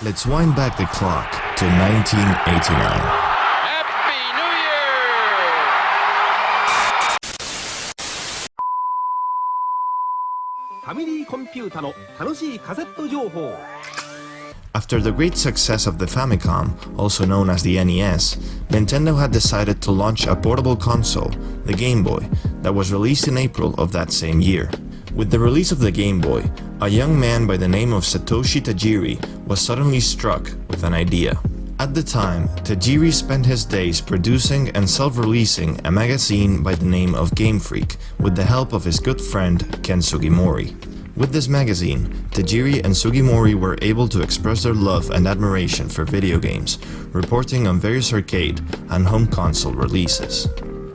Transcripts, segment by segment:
Let's wind back the clock to 1989. Happy New Year! ファミリーコンピュータの楽しいカセット情報。 After the great success of the Famicom, also known as the NES, Nintendo had decided to launch a portable console, the Game Boy, that was released in April of that same year. With the release of the Game Boy, a young man by the name of Satoshi Tajiri was suddenly struck with an idea. At the time, Tajiri spent his days producing and self-releasing a magazine by the name of Game Freak with the help of his good friend Ken Sugimori. With this magazine, Tajiri and Sugimori were able to express their love and admiration for video games, reporting on various arcade and home console releases.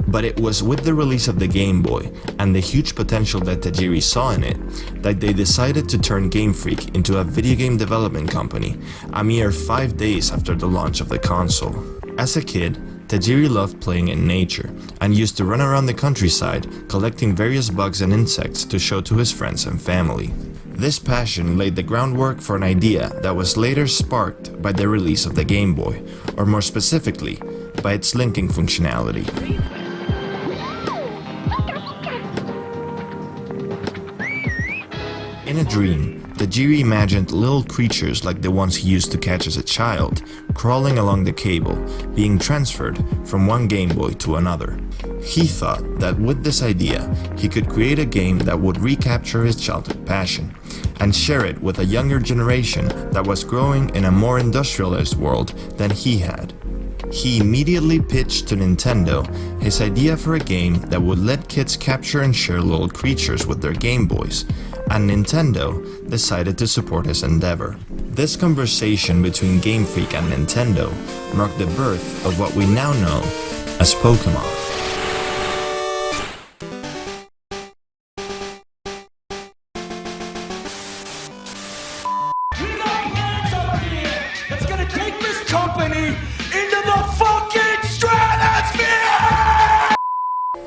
But it was with the release of the Game Boy and the huge potential that Tajiri saw in it that they decided to turn Game Freak into a video game development company a mere 5 days after the launch of the console. As a kid, Tajiri loved playing in nature and used to run around the countryside collecting various bugs and insects to show to his friends and family. This passion laid the groundwork for an idea that was later sparked by the release of the Game Boy, or more specifically, by its linking functionality. In a dream, Tajiri imagined little creatures like the ones he used to catch as a child, crawling along the cable, being transferred from one Game Boy to another. He thought that with this idea, he could create a game that would recapture his childhood passion, and share it with a younger generation that was growing in a more industrialized world than he had. He immediately pitched to Nintendo his idea for a game that would let kids capture and share little creatures with their Game Boys, and Nintendo decided to support his endeavor. This conversation between Game Freak and Nintendo marked the birth of what we now know as Pokémon. That's gonna take this company into the fucking stratosphere!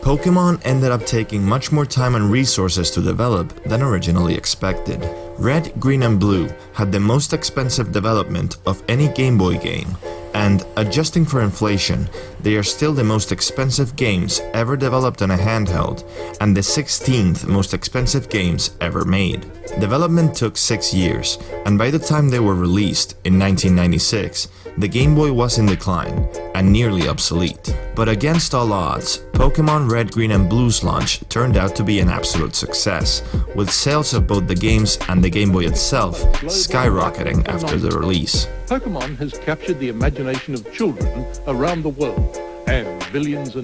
Pokémon ended up taking much more time and resources to develop than originally expected. Red, Green and Blue had the most expensive development of any Game Boy game, and adjusting for inflation, they are still the most expensive games ever developed on a handheld, and the 16th most expensive games ever made. Development took 6 years, and by the time they were released in 1996, the Game Boy was in decline and nearly obsolete. But against all odds, Pokémon Red, Green and Blue's launch turned out to be an absolute success, with sales of both the games and the Game Boy itself skyrocketing after the release. Pokémon has captured the imagination of children around the world and billions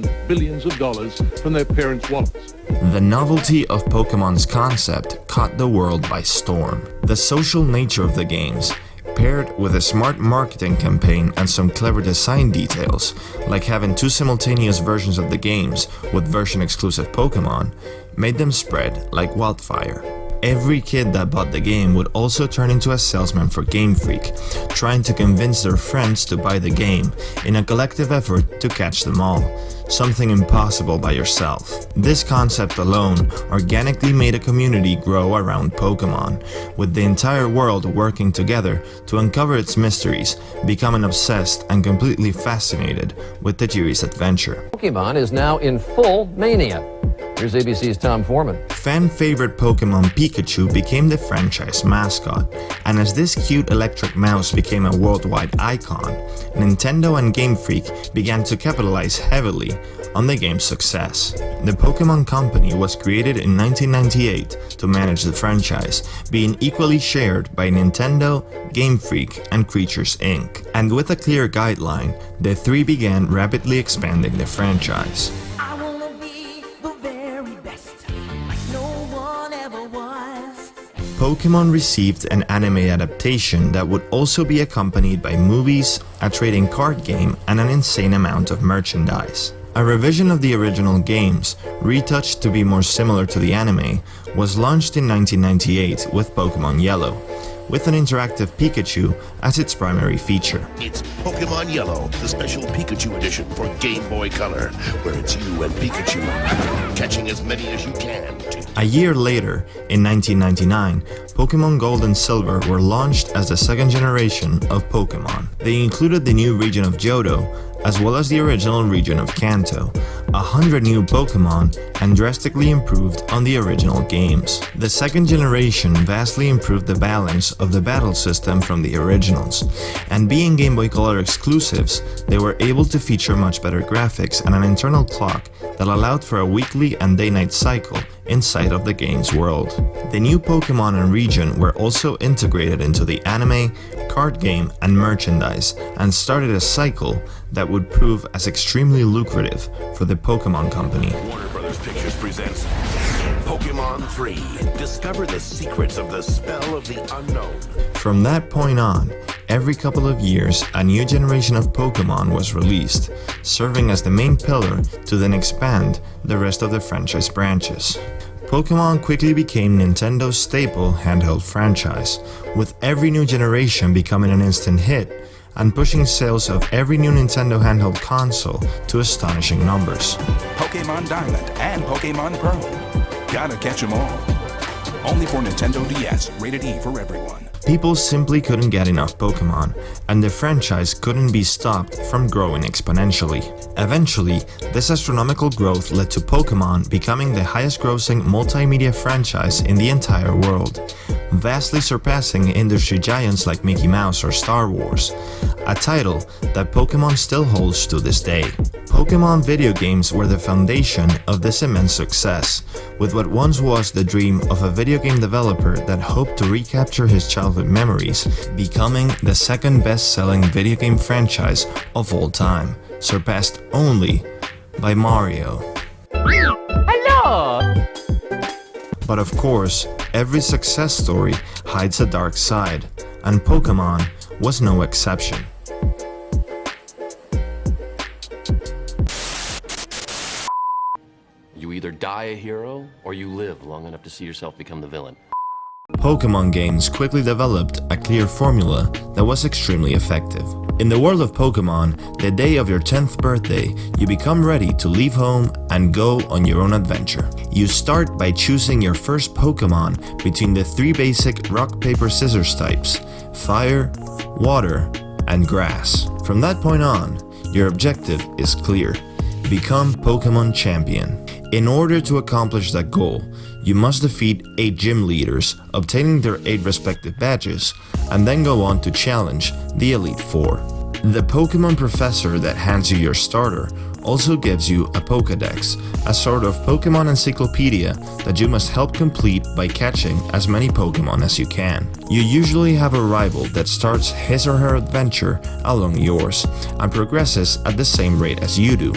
of dollars from their parents' wallets. The novelty of Pokémon's concept caught the world by storm. The social nature of the games, paired with a smart marketing campaign and some clever design details, like having 2 simultaneous versions of the games with version-exclusive Pokémon, made them spread like wildfire. Every kid that bought the game would also turn into a salesman for Game Freak, trying to convince their friends to buy the game in a collective effort to catch them all, something impossible by yourself. This concept alone organically made a community grow around Pokémon, with the entire world working together to uncover its mysteries, becoming obsessed and completely fascinated with Tajiri's adventure. Pokemon is now in full mania. Here's ABC's Tom Foreman. Fan-favorite Pokémon Pikachu became the franchise mascot, and as this cute electric mouse became a worldwide icon, Nintendo and Game Freak began to capitalize heavily on the game's success. The Pokémon Company was created in 1998 to manage the franchise, being equally shared by Nintendo, Game Freak, and Creatures Inc. And with a clear guideline, the three began rapidly expanding the franchise. Pokémon received an anime adaptation that would also be accompanied by movies, a trading card game, and an insane amount of merchandise. A revision of the original games, retouched to be more similar to the anime, was launched in 1998 with Pokémon Yellow, with an interactive Pikachu as its primary feature. It's Pokemon Yellow, the special Pikachu edition for Game Boy Color, where it's you and Pikachu catching as many as you can. A year later, in 1999, Pokemon Gold and Silver were launched as the second generation of Pokemon. They included the new region of Johto, as well as the original region of Kanto, 100 new Pokemon, and drastically improved on the original games. The second generation vastly improved the balance of the battle system from the originals, and being Game Boy Color exclusives, they were able to feature much better graphics and an internal clock that allowed for a weekly and day-night cycle inside of the game's world. The new Pokemon and region were also integrated into the anime, card game, and merchandise, and started a cycle that would prove as extremely lucrative for the Pokemon Company. Warner Brothers Pictures presents Pokemon 3. Discover the secrets of the spell of the unknown. From that point on, every couple of years, a new generation of Pokemon was released, serving as the main pillar to then expand the rest of the franchise branches. Pokemon quickly became Nintendo's staple handheld franchise, with every new generation becoming an instant hit and pushing sales of every new Nintendo handheld console to astonishing numbers. Pokemon Diamond and Pokemon Pearl. Gotta catch 'em all. Only for Nintendo DS, rated E for everyone. People simply couldn't get enough Pokemon, and the franchise couldn't be stopped from growing exponentially. Eventually, this astronomical growth led to Pokemon becoming the highest-grossing multimedia franchise in the entire world, vastly surpassing industry giants like Mickey Mouse or Star Wars, a title that Pokemon still holds to this day. Pokemon video games were the foundation of this immense success, with what once was the dream of a video game developer that hoped to recapture his childhood memories, becoming the second best-selling video game franchise of all time, surpassed only by Mario. Hello! But of course, every success story hides a dark side, and Pokemon was no exception. You either die a hero, or you live long enough to see yourself become the villain. Pokemon games quickly developed a clear formula that was extremely effective. In the world of Pokemon, the day of your 10th birthday, you become ready to leave home and go on your own adventure. You start by choosing your first Pokemon between the three basic rock, paper, scissors types: fire, water, and grass. From that point on, your objective is clear: become Pokemon Champion. In order to accomplish that goal, you must defeat 8 gym leaders, obtaining their 8 respective badges, and then go on to challenge the Elite Four. The Pokemon professor that hands you your starter also gives you a Pokédex, a sort of Pokemon encyclopedia that you must help complete by catching as many Pokemon as you can. You usually have a rival that starts his or her adventure along yours and progresses at the same rate as you do,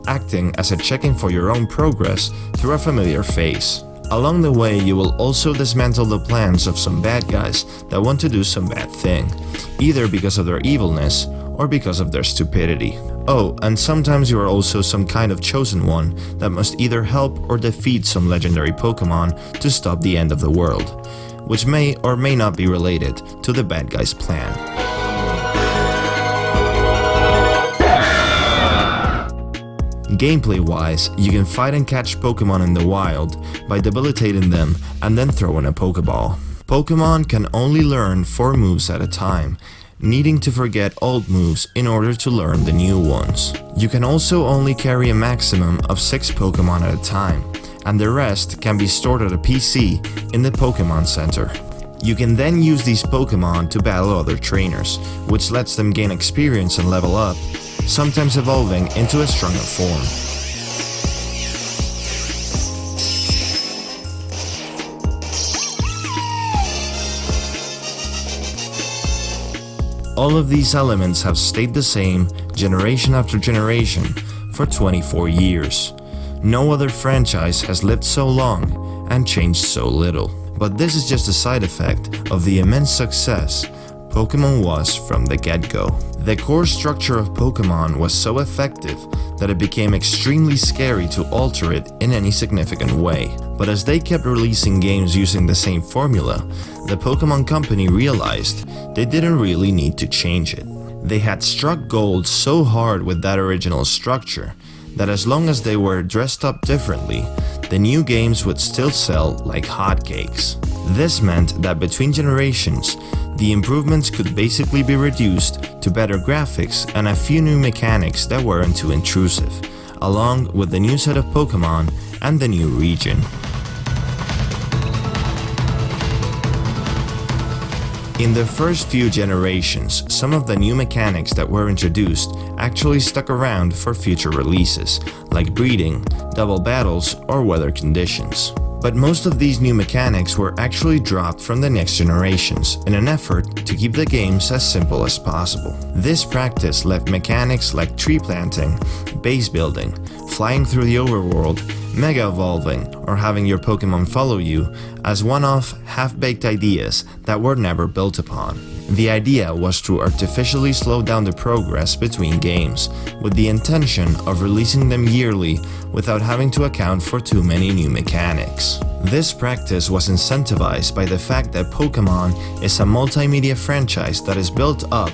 acting as a check-in for your own progress through a familiar face. Along the way, you will also dismantle the plans of some bad guys that want to do some bad thing, either because of their evilness or because of their stupidity. Oh, and sometimes you are also some kind of chosen one that must either help or defeat some legendary Pokemon to stop the end of the world, which may or may not be related to the bad guy's plan. Gameplay-wise, you can fight and catch Pokemon in the wild by debilitating them and then throwing a Pokeball. Pokemon can only learn 4 moves at a time, needing to forget old moves in order to learn the new ones. You can also only carry a maximum of 6 Pokemon at a time, and the rest can be stored at a PC in the Pokemon Center. You can then use these Pokemon to battle other trainers, which lets them gain experience and level up, sometimes evolving into a stronger form. All of these elements have stayed the same generation after generation for 24 years. No other franchise has lived so long and changed so little. But this is just a side effect of the immense success Pokemon was from the get-go. The core structure of Pokemon was so effective that it became extremely scary to alter it in any significant way. But as they kept releasing games using the same formula, the Pokémon Company realized they didn't really need to change it. They had struck gold so hard with that original structure that as long as they were dressed up differently, the new games would still sell like hotcakes. This meant that between generations, the improvements could basically be reduced to better graphics and a few new mechanics that weren't too intrusive, along with the new set of Pokémon and the new region. In the first few generations, some of the new mechanics that were introduced actually stuck around for future releases, like breeding, double battles, or weather conditions. But most of these new mechanics were actually dropped from the next generations in an effort to keep the games as simple as possible. This practice left mechanics like tree planting, base building, flying through the overworld, mega evolving, or having your Pokémon follow you as one-off, half-baked ideas that were never built upon. The idea was to artificially slow down the progress between games, with the intention of releasing them yearly without having to account for too many new mechanics. This practice was incentivized by the fact that Pokémon is a multimedia franchise that is built up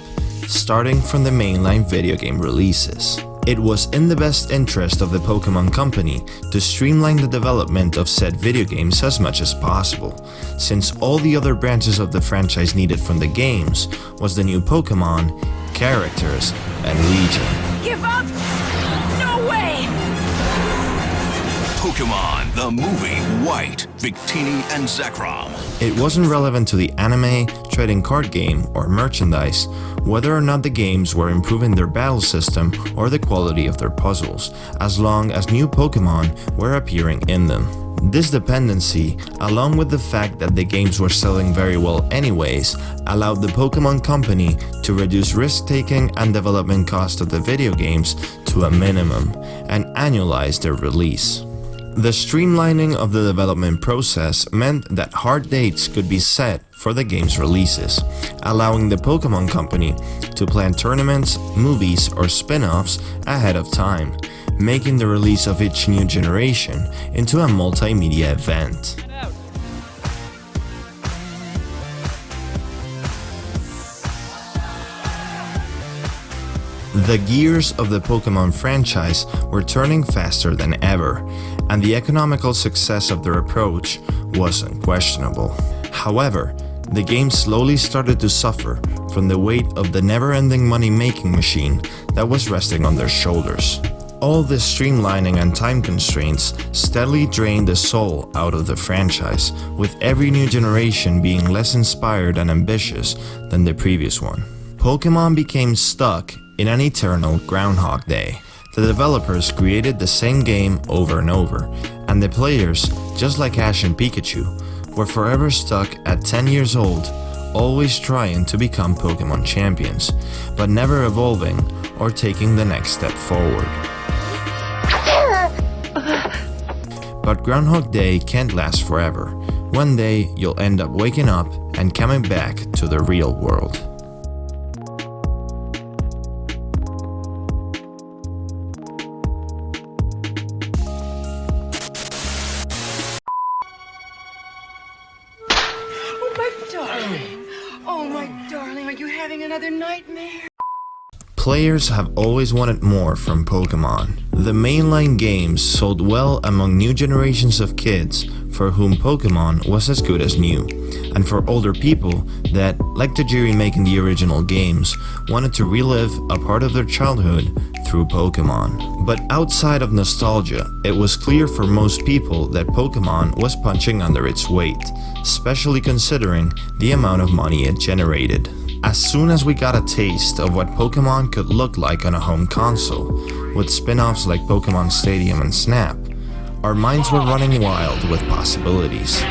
starting from the mainline video game releases. It was in the best interest of the Pokémon Company to streamline the development of said video games as much as possible, since all the other branches of the franchise needed from the games was the new Pokémon, characters, and region. Give up? No way! Pokémon, the movie, White, Victini, and Zekrom. It wasn't relevant to the anime, trading card game, or merchandise whether or not the games were improving their battle system or the quality of their puzzles, as long as new Pokémon were appearing in them. This dependency, along with the fact that the games were selling very well anyways, allowed the Pokémon Company to reduce risk-taking and development cost of the video games to a minimum and annualize their release. The streamlining of the development process meant that hard dates could be set for the game's releases, allowing the Pokémon Company to plan tournaments, movies, or spin-offs ahead of time, making the release of each new generation into a multimedia event. The gears of the Pokémon franchise were turning faster than ever, and the economical success of their approach was unquestionable. However, the game slowly started to suffer from the weight of the never-ending money-making machine that was resting on their shoulders. All this streamlining and time constraints steadily drained the soul out of the franchise, with every new generation being less inspired and ambitious than the previous one. Pokémon became stuck in an eternal Groundhog Day. The developers created the same game over and over, and the players, just like Ash and Pikachu, were forever stuck at 10 years old, always trying to become Pokémon champions, but never evolving or taking the next step forward. But Groundhog Day can't last forever. One day, you'll end up waking up and coming back to the real world. Oh my darling, are you having another nightmare? Players have always wanted more from Pokémon. The mainline games sold well among new generations of kids for whom Pokémon was as good as new, and for older people that, like Tajiri making the original games, wanted to relive a part of their childhood through Pokémon. But outside of nostalgia, it was clear for most people that Pokémon was punching under its weight, especially considering the amount of money it generated. As soon as we got a taste of what Pokémon could look like on a home console, with spin-offs like Pokémon Stadium and Snap, our minds were running wild with possibilities.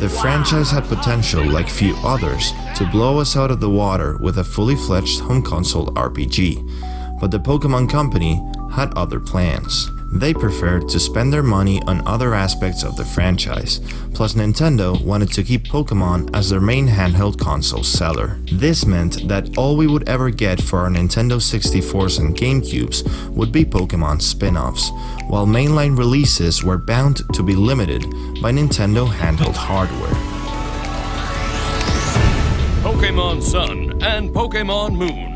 The franchise had potential like few others to blow us out of the water with a fully fledged home console RPG, but the Pokémon Company had other plans. They preferred to spend their money on other aspects of the franchise, plus Nintendo wanted to keep Pokémon as their main handheld console seller. This meant that all we would ever get for our Nintendo 64s and GameCubes would be Pokémon spin-offs, while mainline releases were bound to be limited by Nintendo handheld hardware. Pokémon Sun and Pokémon Moon.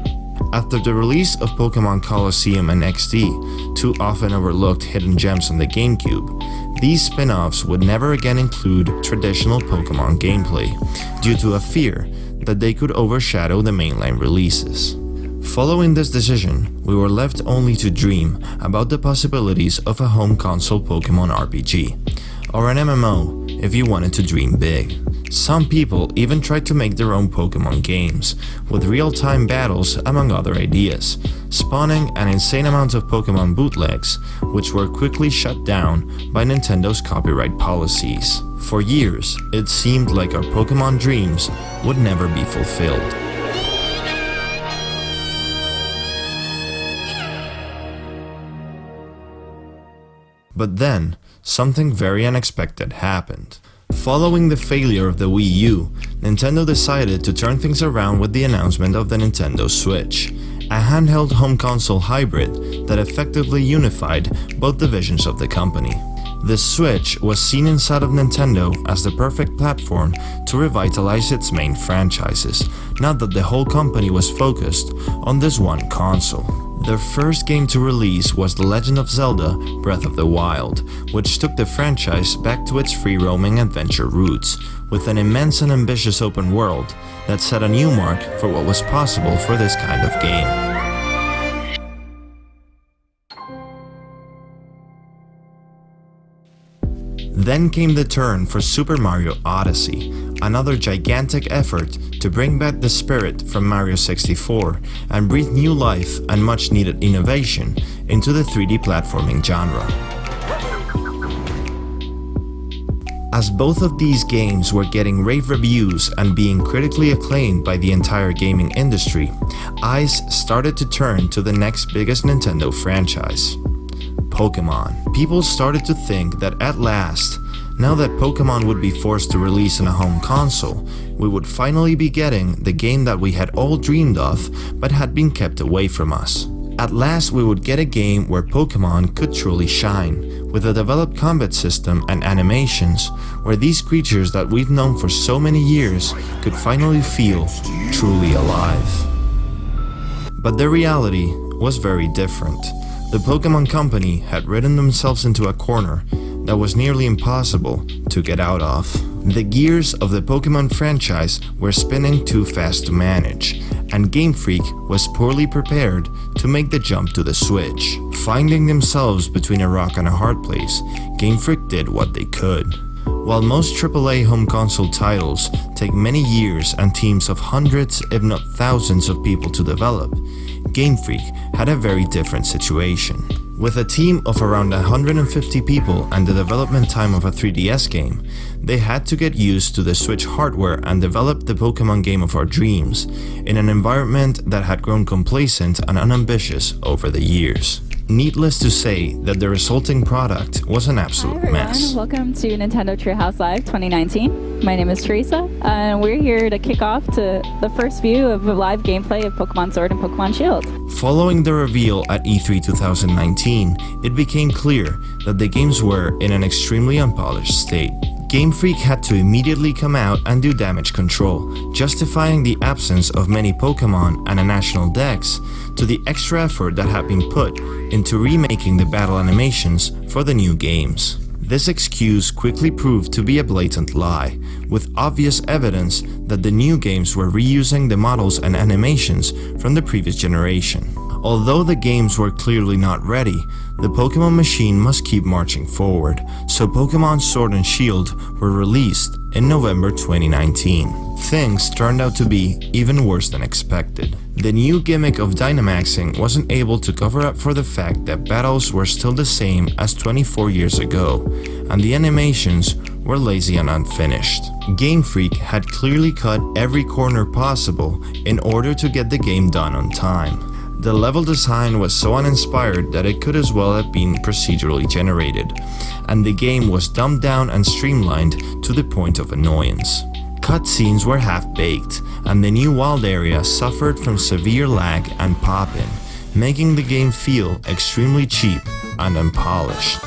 After the release of Pokémon Colosseum and XD, two often overlooked hidden gems on the GameCube, these spin-offs would never again include traditional Pokémon gameplay, due to a fear that they could overshadow the mainline releases. Following this decision, we were left only to dream about the possibilities of a home console Pokémon RPG, or an MMO if you wanted to dream big. Some people even tried to make their own Pokémon games, with real-time battles among other ideas, spawning an insane amount of Pokémon bootlegs, which were quickly shut down by Nintendo's copyright policies. For years, it seemed like our Pokémon dreams would never be fulfilled. But then, something very unexpected happened. Following the failure of the Wii U, Nintendo decided to turn things around with the announcement of the Nintendo Switch, a handheld home console hybrid that effectively unified both divisions of the company. The Switch was seen inside of Nintendo as the perfect platform to revitalize its main franchises, now that the whole company was focused on this one console. Their first game to release was The Legend of Zelda: Breath of the Wild, which took the franchise back to its free-roaming adventure roots, with an immense and ambitious open world that set a new mark for what was possible for this kind of game. Then came the turn for Super Mario Odyssey, another gigantic effort to bring back the spirit from Mario 64 and breathe new life and much needed innovation into the 3D platforming genre. As both of these games were getting rave reviews and being critically acclaimed by the entire gaming industry, eyes started to turn to the next biggest Nintendo franchise, Pokémon. People started to think that at last, now that Pokémon would be forced to release on a home console, we would finally be getting the game that we had all dreamed of but had been kept away from us. At last we would get a game where Pokémon could truly shine, with a developed combat system and animations where these creatures that we've known for so many years could finally feel truly alive. But the reality was very different. The Pokémon Company had ridden themselves into a corner that was nearly impossible to get out of. The gears of the Pokémon franchise were spinning too fast to manage, and Game Freak was poorly prepared to make the jump to the Switch. Finding themselves between a rock and a hard place, Game Freak did what they could. While most AAA home console titles take many years and teams of hundreds, if not thousands of people to develop, Game Freak had a very different situation. With a team of around 150 people and the development time of a 3DS game, they had to get used to the Switch hardware and develop the Pokémon game of our dreams in an environment that had grown complacent and unambitious over the years. Needless to say that the resulting product was an absolute mess. Welcome to Nintendo Treehouse Live 2019. My name is Teresa, and we're here to kick off to the first view of a live gameplay of Pokemon Sword and Pokemon Shield. Following the reveal at E3 2019, it became clear that the games were in an extremely unpolished state. Game Freak had to immediately come out and do damage control, justifying the absence of many Pokemon and a national dex to the extra effort that had been put into remaking the battle animations for the new games. This excuse quickly proved to be a blatant lie, with obvious evidence that the new games were reusing the models and animations from the previous generation. Although the games were clearly not ready, the Pokémon machine must keep marching forward, so Pokémon Sword and Shield were released in November 2019. Things turned out to be even worse than expected. The new gimmick of Dynamaxing wasn't able to cover up for the fact that battles were still the same as 24 years ago, and the animations were lazy and unfinished. Game Freak had clearly cut every corner possible in order to get the game done on time. The level design was so uninspired that it could as well have been procedurally generated, and the game was dumbed down and streamlined to the point of annoyance. Cutscenes were half-baked, and the new wild area suffered from severe lag and pop-in, making the game feel extremely cheap and unpolished.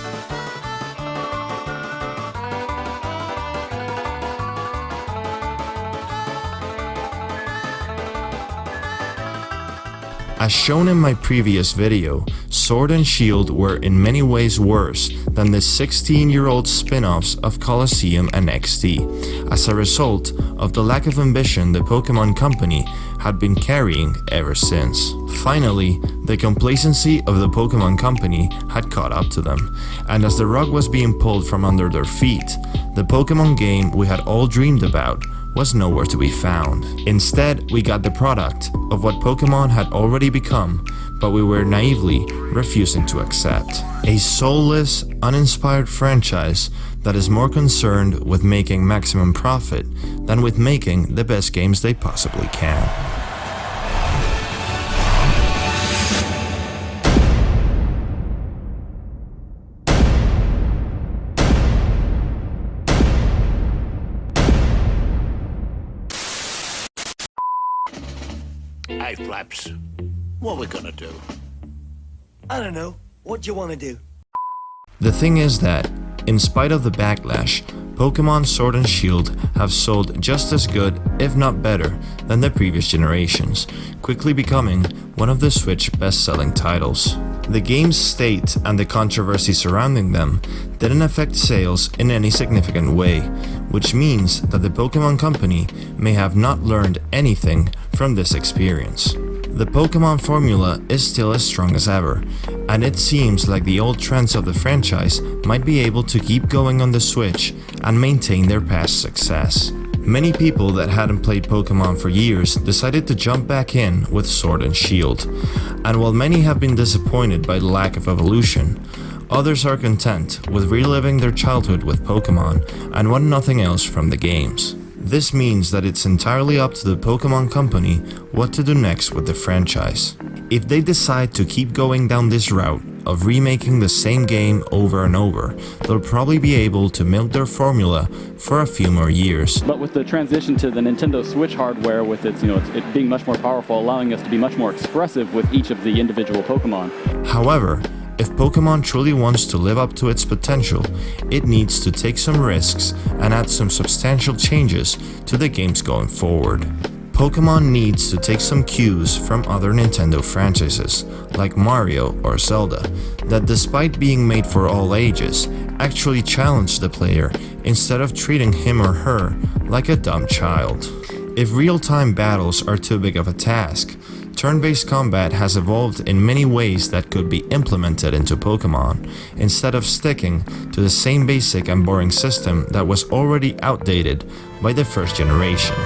As shown in my previous video, Sword and Shield were in many ways worse than the 16-year-old spin-offs of Colosseum and XD, as a result of the lack of ambition the Pokémon Company had been carrying ever since. Finally, the complacency of the Pokémon Company had caught up to them, and as the rug was being pulled from under their feet, the Pokémon game we had all dreamed about was nowhere to be found. Instead, we got the product of what Pokémon had already become, but we were naively refusing to accept. A soulless, uninspired franchise that is more concerned with making maximum profit than with making the best games they possibly can. Hey, Flaps. What we gonna do? I don't know. What do you want to do? The thing is that, in spite of the backlash, Pokémon Sword and Shield have sold just as good, if not better, than the previous generations, quickly becoming one of the Switch best-selling titles. The game's state and the controversy surrounding them didn't affect sales in any significant way, which means that the Pokémon Company may have not learned anything from this experience. The Pokémon formula is still as strong as ever, and it seems like the old trends of the franchise might be able to keep going on the Switch and maintain their past success. Many people that hadn't played Pokémon for years decided to jump back in with Sword and Shield, and while many have been disappointed by the lack of evolution, others are content with reliving their childhood with Pokémon and want nothing else from the games. This means that it's entirely up to the Pokémon Company what to do next with the franchise. If they decide to keep going down this route of remaking the same game over and over, they'll probably be able to milk their formula for a few more years. But with the transition to the Nintendo Switch hardware, with its, it being much more powerful, allowing us to be much more expressive with each of the individual Pokémon. However, if Pokémon truly wants to live up to its potential, it needs to take some risks and add some substantial changes to the games going forward. Pokémon needs to take some cues from other Nintendo franchises, like Mario or Zelda, that despite being made for all ages, actually challenge the player instead of treating him or her like a dumb child. If real-time battles are too big of a task, turn-based combat has evolved in many ways that could be implemented into Pokémon, instead of sticking to the same basic and boring system that was already outdated by the first generation.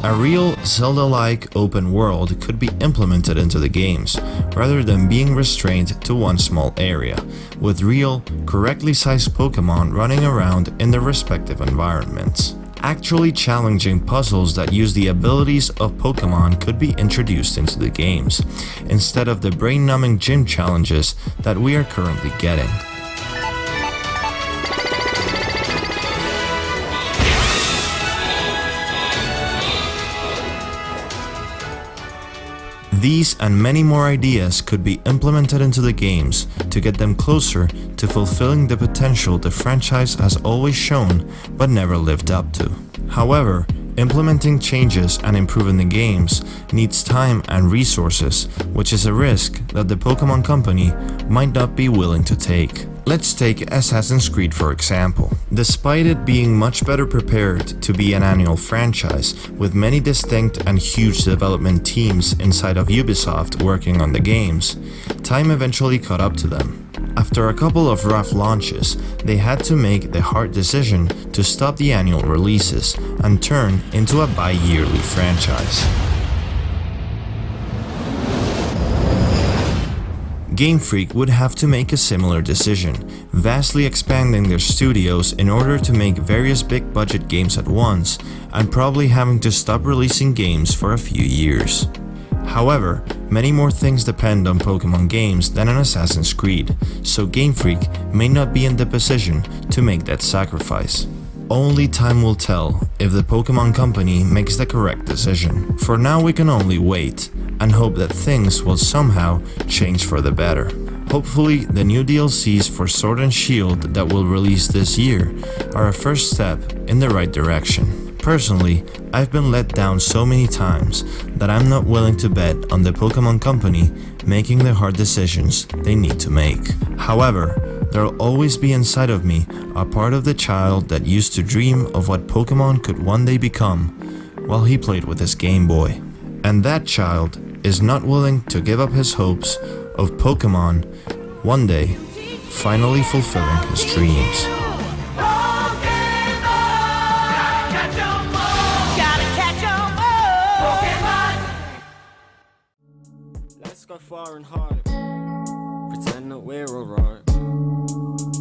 A real Zelda-like open world could be implemented into the games, rather than being restrained to one small area, with real, correctly sized Pokémon running around in their respective environments. Actually challenging puzzles that use the abilities of Pokémon could be introduced into the games, instead of the brain-numbing gym challenges that we are currently getting. These and many more ideas could be implemented into the games to get them closer to fulfilling the potential the franchise has always shown but never lived up to. However, implementing changes and improving the games needs time and resources, which is a risk that the Pokémon Company might not be willing to take. Let's take Assassin's Creed for example. Despite it being much better prepared to be an annual franchise, with many distinct and huge development teams inside of Ubisoft working on the games, time eventually caught up to them. After a couple of rough launches, they had to make the hard decision to stop the annual releases and turn into a bi-yearly franchise. Game Freak would have to make a similar decision, vastly expanding their studios in order to make various big budget games at once, and probably having to stop releasing games for a few years. However, many more things depend on Pokémon games than on Assassin's Creed, so Game Freak may not be in the position to make that sacrifice. Only time will tell if the Pokémon Company makes the correct decision. For now, we can only wait and hope that things will somehow change for the better. Hopefully, the new DLCs for Sword and Shield that will release this year are a first step in the right direction. Personally, I've been let down so many times that I'm not willing to bet on the Pokémon Company making the hard decisions they need to make. However, there'll always be inside of me a part of the child that used to dream of what Pokémon could one day become while he played with his Game Boy. And that child is not willing to give up his hopes of Pokémon one day finally fulfilling his dreams. Let's go far and hard, pretend that we're alright.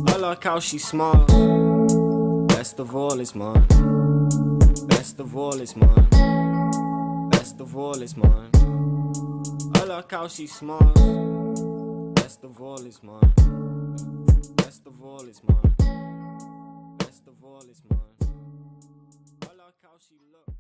I like how she smiles. Best of all is mine. Best of all is mine. Best of all is mine. I like how she smiles. Best of all is mine. Best of all is mine. Best of all is mine. I like how she looks.